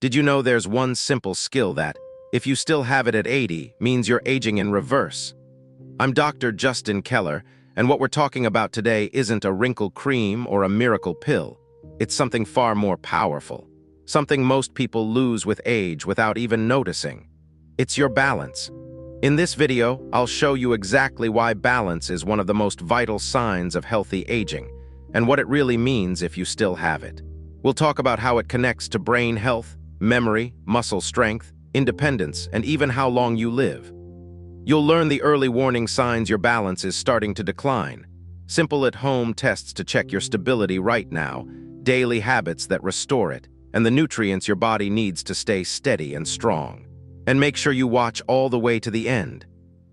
Did you know there's one simple skill that, if you still have it at 80, means you're aging in reverse? I'm Dr. Justin Keller, and what we're talking about today isn't a wrinkle cream or a miracle pill. It's something far more powerful. Something most people lose with age without even noticing. It's your balance. In this video, I'll show you exactly why balance is one of the most vital signs of healthy aging, and what it really means if you still have it. We'll talk about how it connects to brain health, memory, muscle strength, independence, and even how long you live. You'll learn the early warning signs your balance is starting to decline, simple at-home tests to check your stability right now, daily habits that restore it, and the nutrients your body needs to stay steady and strong. And make sure you watch all the way to the end,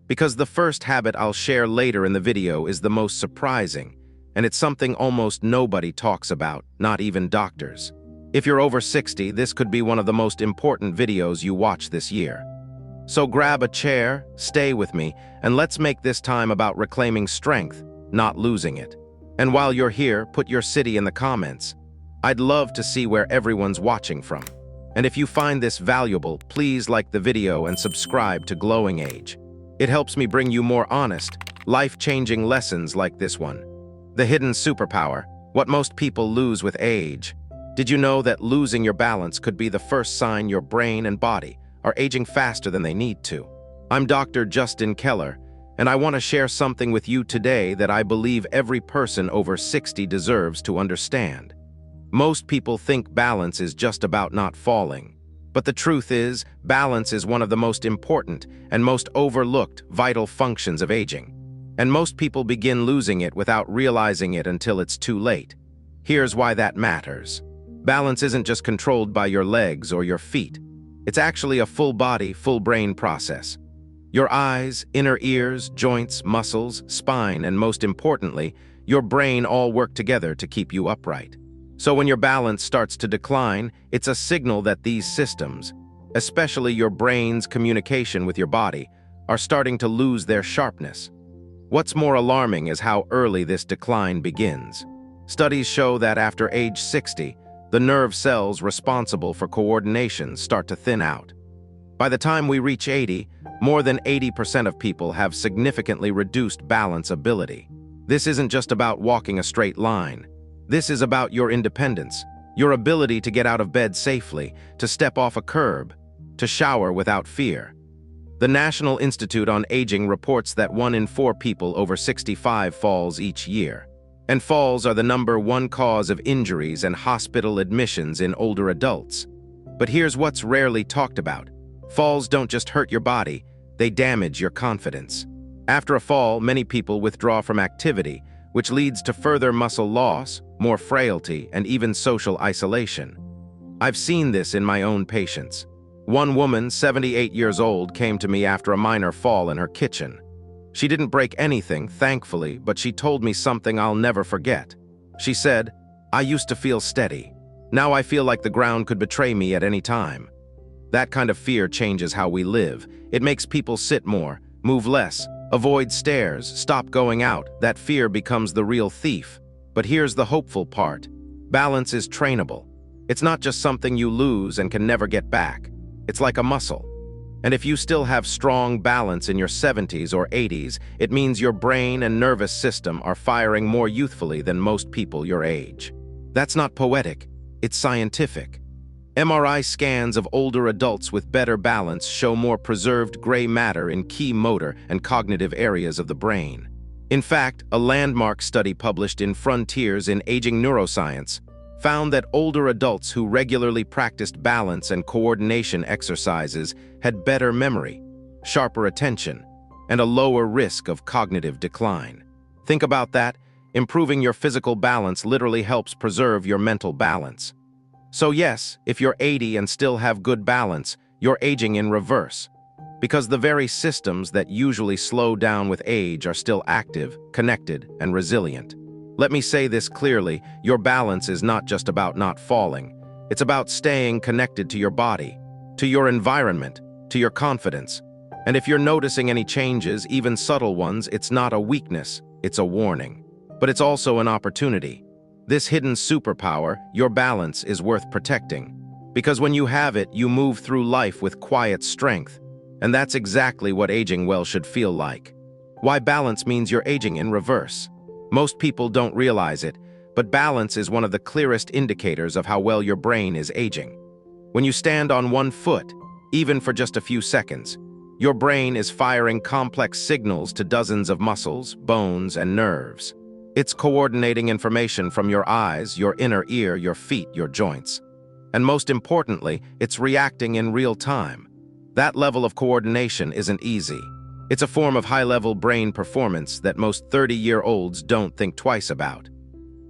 because the first habit I'll share later in the video is the most surprising, and it's something almost nobody talks about, not even doctors. If you're over 60, this could be one of the most important videos you watch this year. So grab a chair, stay with me, and let's make this time about reclaiming strength, not losing it. And while you're here, put your city in the comments. I'd love to see where everyone's watching from. And if you find this valuable, please like the video and subscribe to Glowing Age. It helps me bring you more honest, life-changing lessons like this one. The hidden superpower, what most people lose with age. Did you know that losing your balance could be the first sign your brain and body are aging faster than they need to? I'm Dr. Justin Keller, and I want to share something with you today that I believe every person over 60 deserves to understand. Most people think balance is just about not falling. But the truth is, balance is one of the most important and most overlooked vital functions of aging. And most people begin losing it without realizing it until it's too late. Here's why that matters. Balance isn't just controlled by your legs or your feet. It's actually a full-body, full-brain process. Your eyes, inner ears, joints, muscles, spine, and most importantly, your brain all work together to keep you upright. So when your balance starts to decline, it's a signal that these systems, especially your brain's communication with your body, are starting to lose their sharpness. What's more alarming is how early this decline begins. Studies show that after age 60, the nerve cells responsible for coordination start to thin out. By the time we reach 80, more than 80% of people have significantly reduced balance ability. This isn't just about walking a straight line. This is about your independence, your ability to get out of bed safely, to step off a curb, to shower without fear. The National Institute on Aging reports that 1 in 4 people over 65 falls each year. And falls are the #1 cause of injuries and hospital admissions in older adults. But here's what's rarely talked about. Falls don't just hurt your body, they damage your confidence. After a fall, many people withdraw from activity, which leads to further muscle loss, more frailty, and even social isolation. I've seen this in my own patients. One woman, 78 years old, came to me after a minor fall in her kitchen. She didn't break anything, thankfully, but she told me something I'll never forget. She said, "I used to feel steady. Now I feel like the ground could betray me at any time." That kind of fear changes how we live. It makes people sit more, move less, avoid stairs, stop going out. That fear becomes the real thief. But here's the hopeful part. Balance is trainable. It's not just something you lose and can never get back. It's like a muscle. And if you still have strong balance in your 70s or 80s, it means your brain and nervous system are firing more youthfully than most people your age. That's not poetic, it's scientific. MRI scans of older adults with better balance show more preserved gray matter in key motor and cognitive areas of the brain. In fact, a landmark study published in Frontiers in Aging Neuroscience found that older adults who regularly practiced balance and coordination exercises had better memory, sharper attention, and a lower risk of cognitive decline. Think about that. Improving your physical balance literally helps preserve your mental balance. So yes, if you're 80 and still have good balance, you're aging in reverse. Because the very systems that usually slow down with age are still active, connected, and resilient. Let me say this clearly, your balance is not just about not falling. It's about staying connected to your body, to your environment, to your confidence. And if you're noticing any changes, even subtle ones, it's not a weakness, it's a warning. But it's also an opportunity. This hidden superpower, your balance, is worth protecting. Because when you have it, you move through life with quiet strength. And that's exactly what aging well should feel like. Why balance means you're aging in reverse. Most people don't realize it, but balance is one of the clearest indicators of how well your brain is aging. When you stand on one foot, even for just a few seconds, your brain is firing complex signals to dozens of muscles, bones, and nerves. It's coordinating information from your eyes, your inner ear, your feet, your joints. And most importantly, it's reacting in real time. That level of coordination isn't easy. It's a form of high-level brain performance that most 30-year-olds don't think twice about.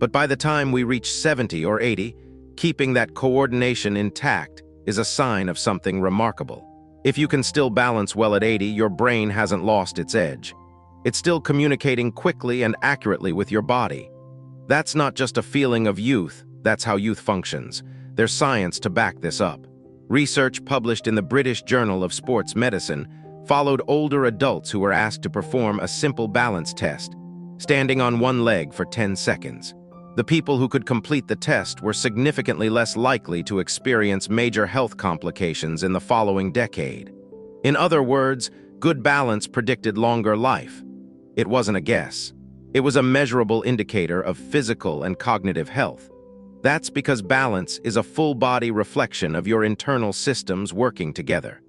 But by the time we reach 70 or 80, keeping that coordination intact is a sign of something remarkable. If you can still balance well at 80, your brain hasn't lost its edge. It's still communicating quickly and accurately with your body. That's not just a feeling of youth, that's how youth functions. There's science to back this up. Research published in the British Journal of Sports Medicine followed older adults who were asked to perform a simple balance test, standing on one leg for 10 seconds. The people who could complete the test were significantly less likely to experience major health complications in the following decade. In other words, good balance predicted longer life. It wasn't a guess. It was a measurable indicator of physical and cognitive health. That's because balance is a full-body reflection of your internal systems working together.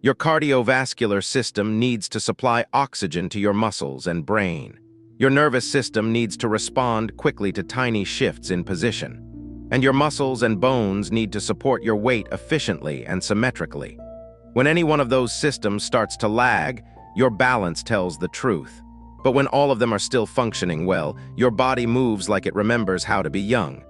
Your cardiovascular system needs to supply oxygen to your muscles and brain. Your nervous system needs to respond quickly to tiny shifts in position. And your muscles and bones need to support your weight efficiently and symmetrically. When any one of those systems starts to lag, your balance tells the truth. But when all of them are still functioning well, your body moves like it remembers how to be young.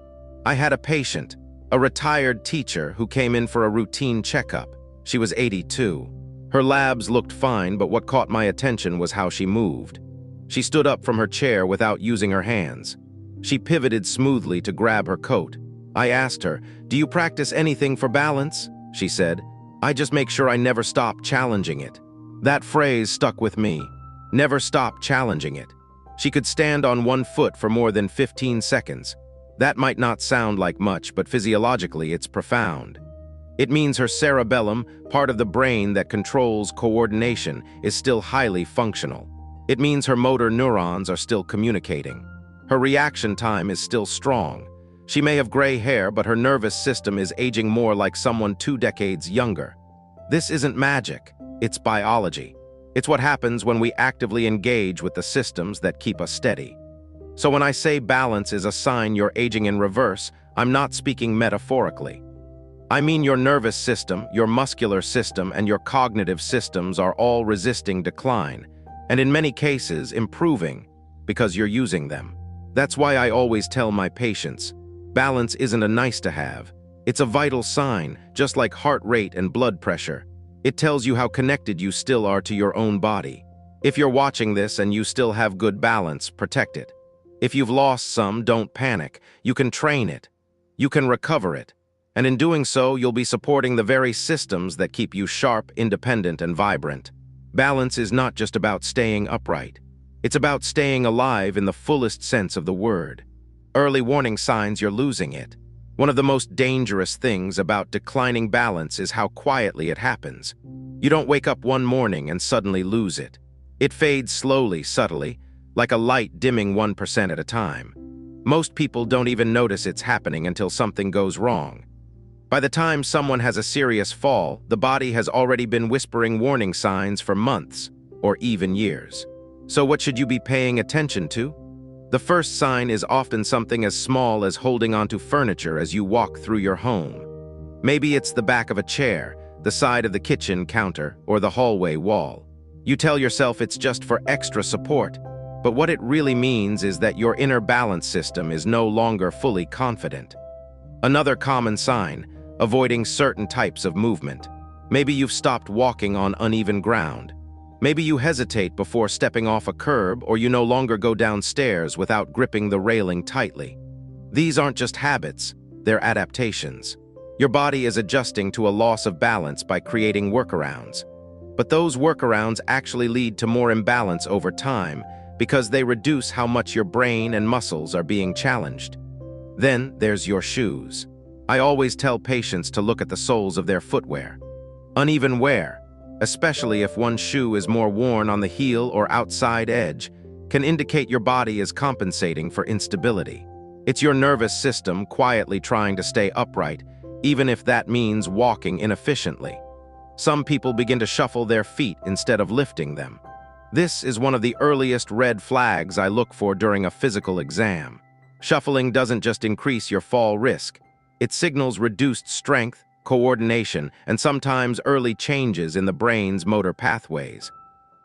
I had a patient, a retired teacher who came in for a routine checkup. She was 82. Her labs looked fine, but what caught my attention was how she moved. She stood up from her chair without using her hands. She pivoted smoothly to grab her coat. I asked her, "Do you practice anything for balance?" She said, "I just make sure I never stop challenging it." That phrase stuck with me. Never stop challenging it. She could stand on one foot for more than 15 seconds. That might not sound like much, but physiologically it's profound. It means her cerebellum, part of the brain that controls coordination, is still highly functional. It means her motor neurons are still communicating. Her reaction time is still strong. She may have gray hair, but her nervous system is aging more like someone 2 decades younger. This isn't magic, it's biology. It's what happens when we actively engage with the systems that keep us steady. So when I say balance is a sign you're aging in reverse, I'm not speaking metaphorically. I mean your nervous system, your muscular system, and your cognitive systems are all resisting decline, and in many cases improving because you're using them. That's why I always tell my patients, balance isn't a nice-to-have. It's a vital sign, just like heart rate and blood pressure. It tells you how connected you still are to your own body. If you're watching this and you still have good balance, protect it. If you've lost some, don't panic. You can train it. You can recover it. And in doing so, you'll be supporting the very systems that keep you sharp, independent, and vibrant. Balance is not just about staying upright. It's about staying alive in the fullest sense of the word. Early warning signs you're losing it. One of the most dangerous things about declining balance is how quietly it happens. You don't wake up one morning and suddenly lose it. It fades slowly, subtly, like a light dimming 1% at a time. Most people don't even notice it's happening until something goes wrong. By the time someone has a serious fall, the body has already been whispering warning signs for months, or even years. So what should you be paying attention to? The first sign is often something as small as holding onto furniture as you walk through your home. Maybe it's the back of a chair, the side of the kitchen counter, or the hallway wall. You tell yourself it's just for extra support, but what it really means is that your inner balance system is no longer fully confident. Another common sign, avoiding certain types of movement. Maybe you've stopped walking on uneven ground. Maybe you hesitate before stepping off a curb, or you no longer go downstairs without gripping the railing tightly. These aren't just habits, they're adaptations. Your body is adjusting to a loss of balance by creating workarounds. But those workarounds actually lead to more imbalance over time because they reduce how much your brain and muscles are being challenged. Then there's your shoes. I always tell patients to look at the soles of their footwear. Uneven wear, especially if one shoe is more worn on the heel or outside edge, can indicate your body is compensating for instability. It's your nervous system quietly trying to stay upright, even if that means walking inefficiently. Some people begin to shuffle their feet instead of lifting them. This is one of the earliest red flags I look for during a physical exam. Shuffling doesn't just increase your fall risk. It signals reduced strength, coordination, and sometimes early changes in the brain's motor pathways.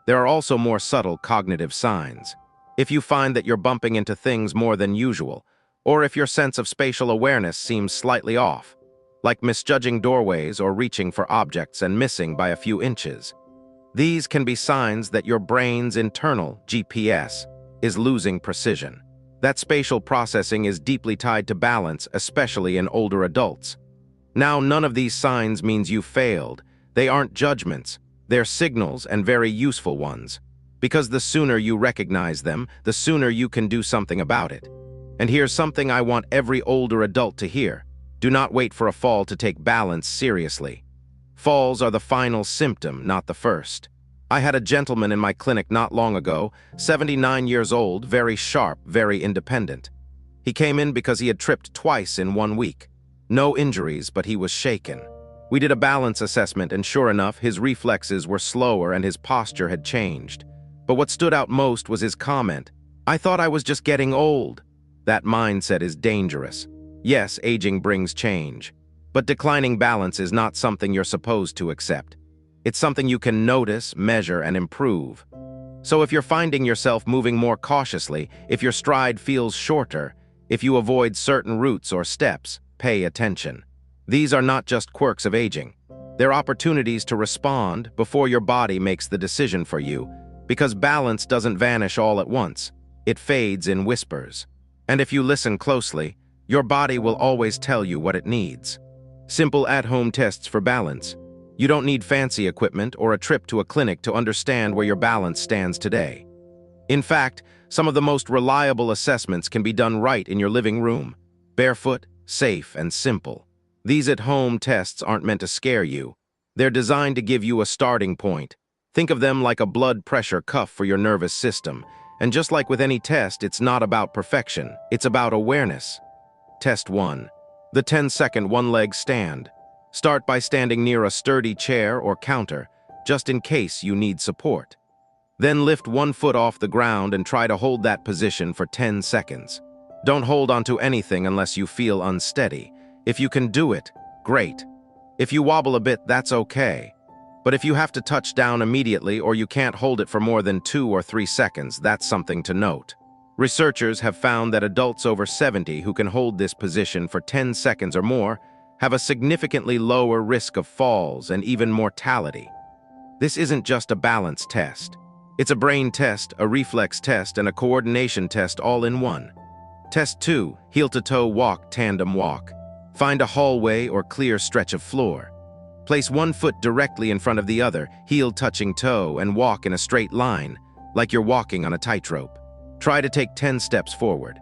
There are also more subtle cognitive signs. If you find that you're bumping into things more than usual, or if your sense of spatial awareness seems slightly off, like misjudging doorways or reaching for objects and missing by a few inches, these can be signs that your brain's internal GPS is losing precision. That spatial processing is deeply tied to balance, especially in older adults. Now, none of these signs means you failed. They aren't judgments. They're signals, and very useful ones. Because the sooner you recognize them, the sooner you can do something about it. And here's something I want every older adult to hear. Do not wait for a fall to take balance seriously. Falls are the final symptom, not the first. I had a gentleman in my clinic not long ago, 79 years old, very sharp, very independent. He came in because he had tripped twice in 1 week. No injuries, but he was shaken. We did a balance assessment, and sure enough, his reflexes were slower and his posture had changed. But what stood out most was his comment, "I thought I was just getting old." That mindset is dangerous. Yes, aging brings change. But declining balance is not something you're supposed to accept. It's something you can notice, measure, and improve. So if you're finding yourself moving more cautiously, if your stride feels shorter, if you avoid certain routes or steps, pay attention. These are not just quirks of aging. They're opportunities to respond before your body makes the decision for you, because balance doesn't vanish all at once. It fades in whispers. And if you listen closely, your body will always tell you what it needs. Simple at-home tests for balance. You don't need fancy equipment or a trip to a clinic to understand where your balance stands today. In fact, some of the most reliable assessments can be done right in your living room. Barefoot, safe, and simple. These at-home tests aren't meant to scare you. They're designed to give you a starting point. Think of them like a blood pressure cuff for your nervous system. And just like with any test, it's not about perfection. It's about awareness. Test 1. The 10-second one-leg stand. Start by standing near a sturdy chair or counter, just in case you need support. Then lift one foot off the ground and try to hold that position for 10 seconds. Don't hold onto anything unless you feel unsteady. If you can do it, great. If you wobble a bit, that's okay. But if you have to touch down immediately or you can't hold it for more than 2 or 3 seconds, that's something to note. Researchers have found that adults over 70 who can hold this position for 10 seconds or more have a significantly lower risk of falls and even mortality. This isn't just a balance test. It's a brain test, a reflex test, and a coordination test all in one. Test 2, heel-to-toe walk, tandem walk. Find a hallway or clear stretch of floor. Place one foot directly in front of the other, heel touching toe, and walk in a straight line, like you're walking on a tightrope. Try to take 10 steps forward.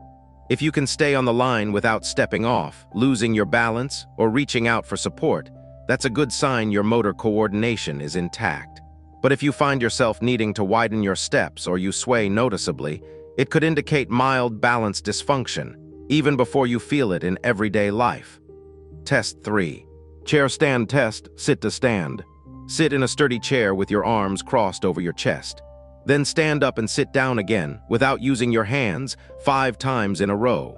If you can stay on the line without stepping off, losing your balance, or reaching out for support, that's a good sign your motor coordination is intact. But if you find yourself needing to widen your steps or you sway noticeably, it could indicate mild balance dysfunction, even before you feel it in everyday life. Test 3. Chair stand test, sit to stand. Sit in a sturdy chair with your arms crossed over your chest. Then stand up and sit down again, without using your hands, 5 times in a row.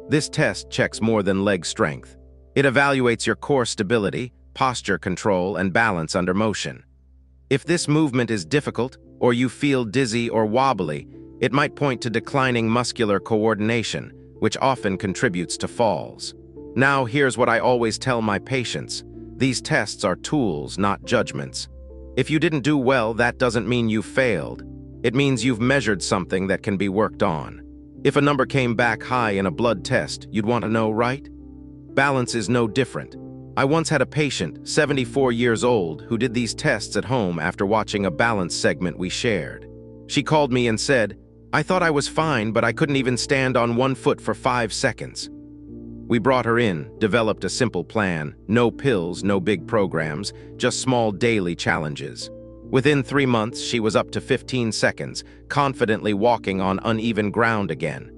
This test checks more than leg strength. It evaluates your core stability, posture control, and balance under motion. If this movement is difficult, or you feel dizzy or wobbly, it might point to declining muscular coordination, which often contributes to falls. Now, here's what I always tell my patients. These tests are tools, not judgments. If you didn't do well, that doesn't mean you failed. It means you've measured something that can be worked on. If a number came back high in a blood test, you'd want to know, right? Balance is no different. I once had a patient, 74 years old, who did these tests at home after watching a balance segment we shared. She called me and said, "I thought I was fine, but I couldn't even stand on one foot for 5 seconds." We brought her in, developed a simple plan, no pills, no big programs, just small daily challenges. Within 3 months, she was up to 15 seconds, confidently walking on uneven ground again.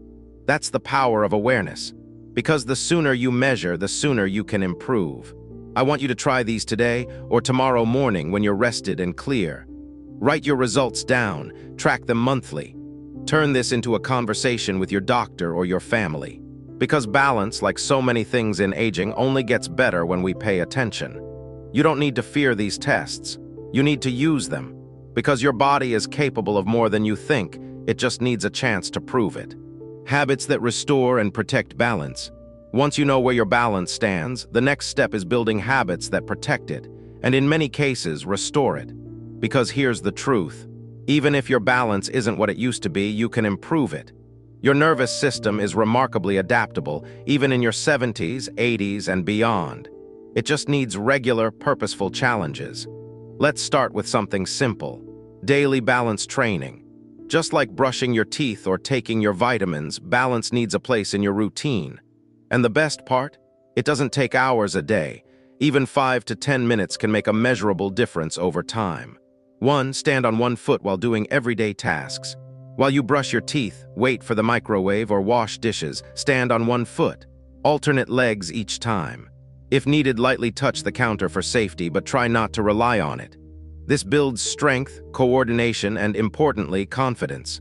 That's the power of awareness. Because the sooner you measure, the sooner you can improve. I want you to try these today or tomorrow morning when you're rested and clear. Write your results down, track them monthly. Turn this into a conversation with your doctor or your family. Because balance, like so many things in aging, only gets better when we pay attention. You don't need to fear these tests. You need to use them. Because your body is capable of more than you think, it just needs a chance to prove it. Habits that restore and protect balance. Once you know where your balance stands, the next step is building habits that protect it, and in many cases, restore it. Because here's the truth. Even if your balance isn't what it used to be, you can improve it. Your nervous system is remarkably adaptable, even in your 70s, 80s, and beyond. It just needs regular, purposeful challenges. Let's start with something simple. Daily balance training. Just like brushing your teeth or taking your vitamins, balance needs a place in your routine. And the best part? It doesn't take hours a day. Even 5 to 10 minutes can make a measurable difference over time. 1. Stand on one foot while doing everyday tasks. While you brush your teeth, wait for the microwave, or wash dishes, stand on one foot. Alternate legs each time. If needed, lightly touch the counter for safety, but try not to rely on it. This builds strength, coordination, and importantly, confidence.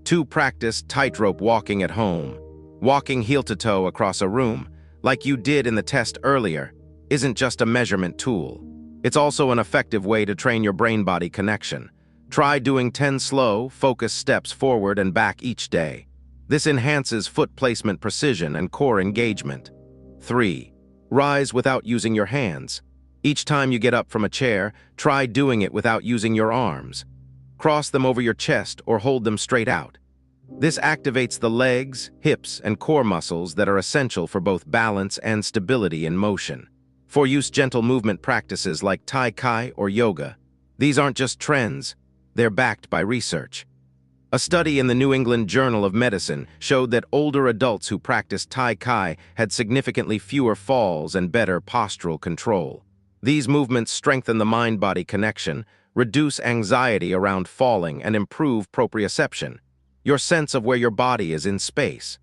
2. Practice tightrope walking at home. Walking heel to toe across a room, like you did in the test earlier, isn't just a measurement tool. It's also an effective way to train your brain-body connection. Try doing 10 slow, focused steps forward and back each day. This enhances foot placement precision and core engagement. 3. Rise without using your hands. Each time you get up from a chair, try doing it without using your arms. Cross them over your chest or hold them straight out. This activates the legs, hips, and core muscles that are essential for both balance and stability in motion. 4. Use gentle movement practices like Tai Chi or yoga. These aren't just trends, they're backed by research. A study in the New England Journal of Medicine showed that older adults who practiced Tai Chi had significantly fewer falls and better postural control. These movements strengthen the mind-body connection, reduce anxiety around falling, and improve proprioception, your sense of where your body is in space.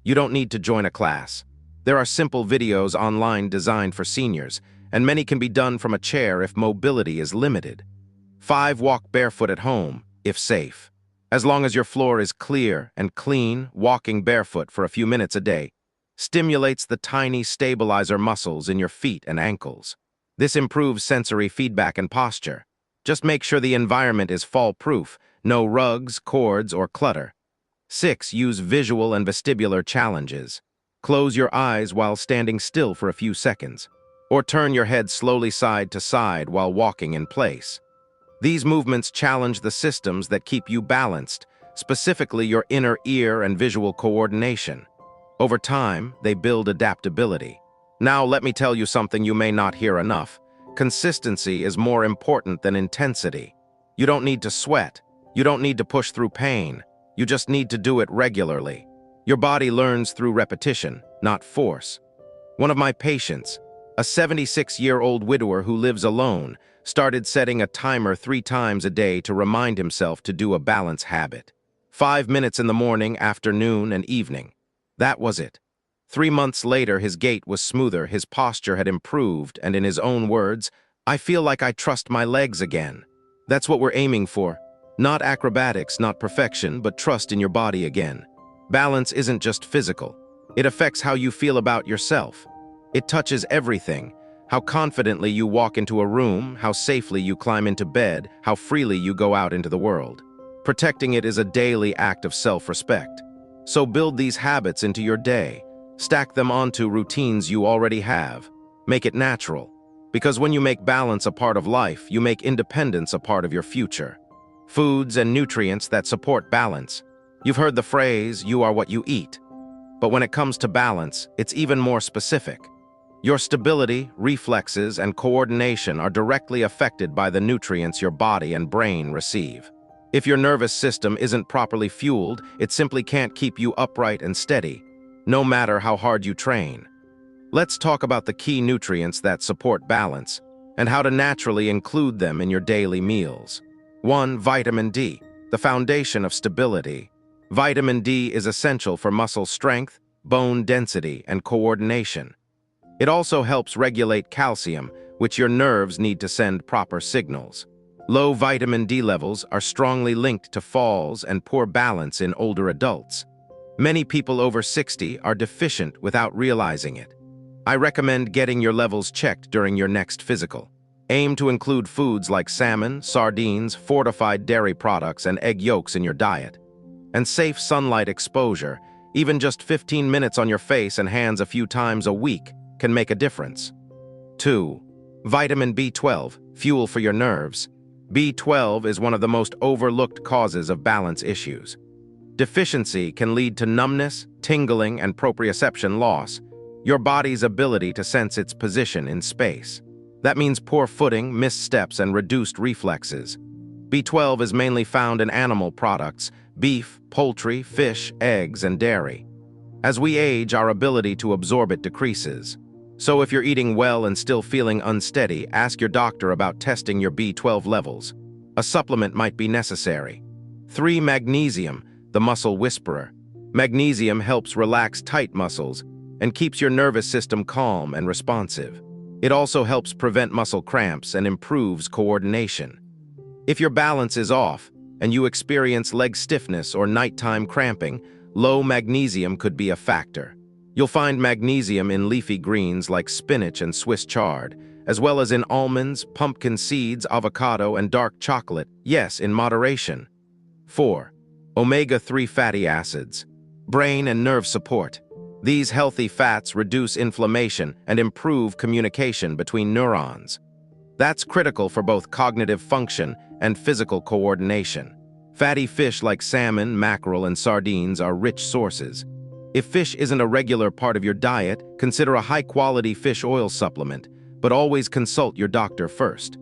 You don't need to join a class. There are simple videos online designed for seniors, and many can be done from a chair if mobility is limited. 5. Walk barefoot at home, if safe. As long as your floor is clear and clean, walking barefoot for a few minutes a day stimulates the tiny stabilizer muscles in your feet and ankles. This improves sensory feedback and posture. Just make sure the environment is fall-proof, no rugs, cords, or clutter. 6. Use visual and vestibular challenges. Close your eyes while standing still for a few seconds, or turn your head slowly side to side while walking in place. These movements challenge the systems that keep you balanced, specifically your inner ear and visual coordination. Over time, they build adaptability. Now let me tell you something you may not hear enough. Consistency is more important than intensity. You don't need to sweat. You don't need to push through pain. You just need to do it regularly. Your body learns through repetition, not force. One of my patients, a 76-year-old widower who lives alone, started setting a timer 3 times a day to remind himself to do a balance habit. 5 minutes in the morning, afternoon, and evening. That was it. 3 months later, his gait was smoother, his posture had improved, and in his own words, "I feel like I trust my legs again." That's what we're aiming for. Not acrobatics, not perfection, but trust in your body again. Balance isn't just physical. It affects how you feel about yourself. It touches everything. How confidently you walk into a room, how safely you climb into bed, how freely you go out into the world. Protecting it is a daily act of self-respect. So build these habits into your day. Stack them onto routines you already have. Make it natural. Because when you make balance a part of life, you make independence a part of your future. Foods and nutrients that support balance. You've heard the phrase, "you are what you eat." But when it comes to balance, it's even more specific. Your stability, reflexes, and coordination are directly affected by the nutrients your body and brain receive. If your nervous system isn't properly fueled, it simply can't keep you upright and steady, no matter how hard you train. Let's talk about the key nutrients that support balance and how to naturally include them in your daily meals. 1. Vitamin D, the foundation of stability. Vitamin D is essential for muscle strength, bone density, and coordination. It also helps regulate calcium, which your nerves need to send proper signals. Low vitamin D levels are strongly linked to falls and poor balance in older adults. Many people over 60 are deficient without realizing it. I recommend getting your levels checked during your next physical. Aim to include foods like salmon, sardines, fortified dairy products, and egg yolks in your diet. And safe sunlight exposure, even just 15 minutes on your face and hands a few times a week, can make a difference. 2. Vitamin B12, fuel for your nerves. B12 is one of the most overlooked causes of balance issues. Deficiency can lead to numbness, tingling, and proprioception loss, your body's ability to sense its position in space. That means poor footing, missteps, and reduced reflexes. B12 is mainly found in animal products, beef, poultry, fish, eggs, and dairy. As we age, our ability to absorb it decreases. So if you're eating well and still feeling unsteady, ask your doctor about testing your B12 levels. A supplement might be necessary. 3. Magnesium, the muscle whisperer. Magnesium helps relax tight muscles and keeps your nervous system calm and responsive. It also helps prevent muscle cramps and improves coordination. If your balance is off and you experience leg stiffness or nighttime cramping, low magnesium could be a factor. You'll find magnesium in leafy greens like spinach and Swiss chard, as well as in almonds, pumpkin seeds, avocado, and dark chocolate, yes, in moderation. 4. Omega-3 fatty acids. Brain and nerve support. These healthy fats reduce inflammation and improve communication between neurons. That's critical for both cognitive function and physical coordination. Fatty fish like salmon, mackerel, and sardines are rich sources. If fish isn't a regular part of your diet, consider a high-quality fish oil supplement, but always consult your doctor first.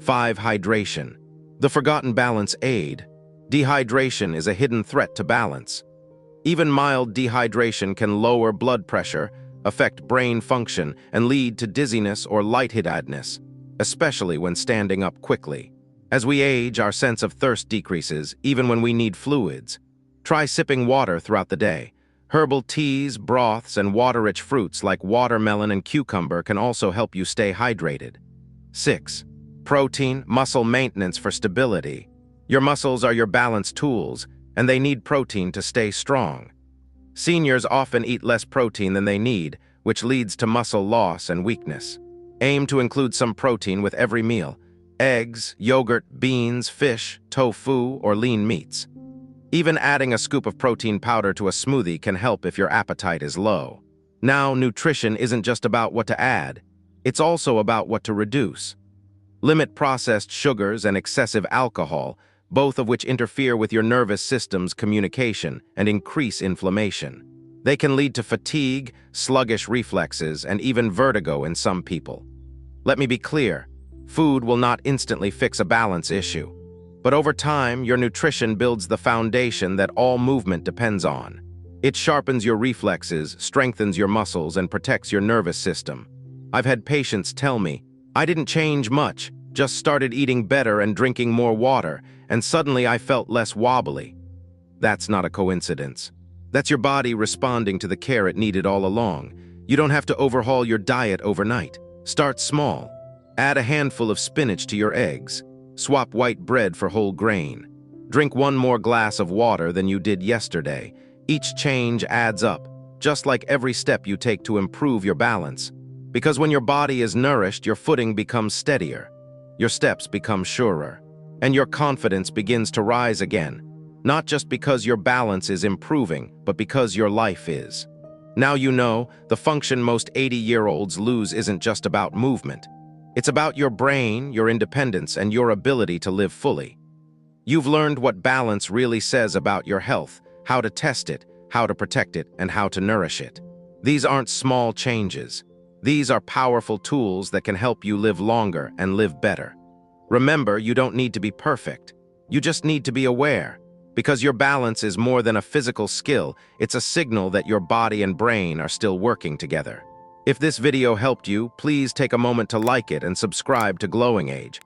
5. Hydration. The forgotten balance aid. Dehydration is a hidden threat to balance. Even mild dehydration can lower blood pressure, affect brain function, and lead to dizziness or lightheadedness, especially when standing up quickly. As we age, our sense of thirst decreases, even when we need fluids. Try sipping water throughout the day. Herbal teas, broths, and water-rich fruits like watermelon and cucumber can also help you stay hydrated. 6. Protein, muscle maintenance for stability. Your muscles are your balance tools, and they need protein to stay strong. Seniors often eat less protein than they need, which leads to muscle loss and weakness. Aim to include some protein with every meal: eggs, yogurt, beans, fish, tofu, or lean meats. Even adding a scoop of protein powder to a smoothie can help if your appetite is low. Now, nutrition isn't just about what to add, it's also about what to reduce. Limit processed sugars and excessive alcohol, both of which interfere with your nervous system's communication and increase inflammation. They can lead to fatigue, sluggish reflexes, and even vertigo in some people. Let me be clear, food will not instantly fix a balance issue. But over time, your nutrition builds the foundation that all movement depends on. It sharpens your reflexes, strengthens your muscles, and protects your nervous system. I've had patients tell me, "I didn't change much, just started eating better and drinking more water, and suddenly I felt less wobbly." That's not a coincidence. That's your body responding to the care it needed all along. You don't have to overhaul your diet overnight. Start small. Add a handful of spinach to your eggs. Swap white bread for whole grain. Drink one more glass of water than you did yesterday. Each change adds up, just like every step you take to improve your balance. Because when your body is nourished, your footing becomes steadier. Your steps become surer. And your confidence begins to rise again. Not just because your balance is improving, but because your life is. Now you know, the function most 80-year-olds lose isn't just about movement. It's about your brain, your independence, and your ability to live fully. You've learned what balance really says about your health, how to test it, how to protect it, and how to nourish it. These aren't small changes. These are powerful tools that can help you live longer and live better. Remember, you don't need to be perfect. You just need to be aware. Because your balance is more than a physical skill, it's a signal that your body and brain are still working together. If this video helped you, please take a moment to like it and subscribe to Glowing Age.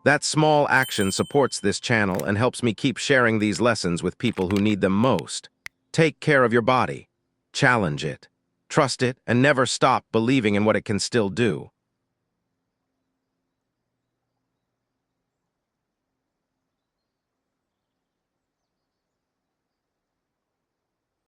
That small action supports this channel and helps me keep sharing these lessons with people who need them most. Take care of your body. Challenge it. Trust it and never stop believing in what it can still do.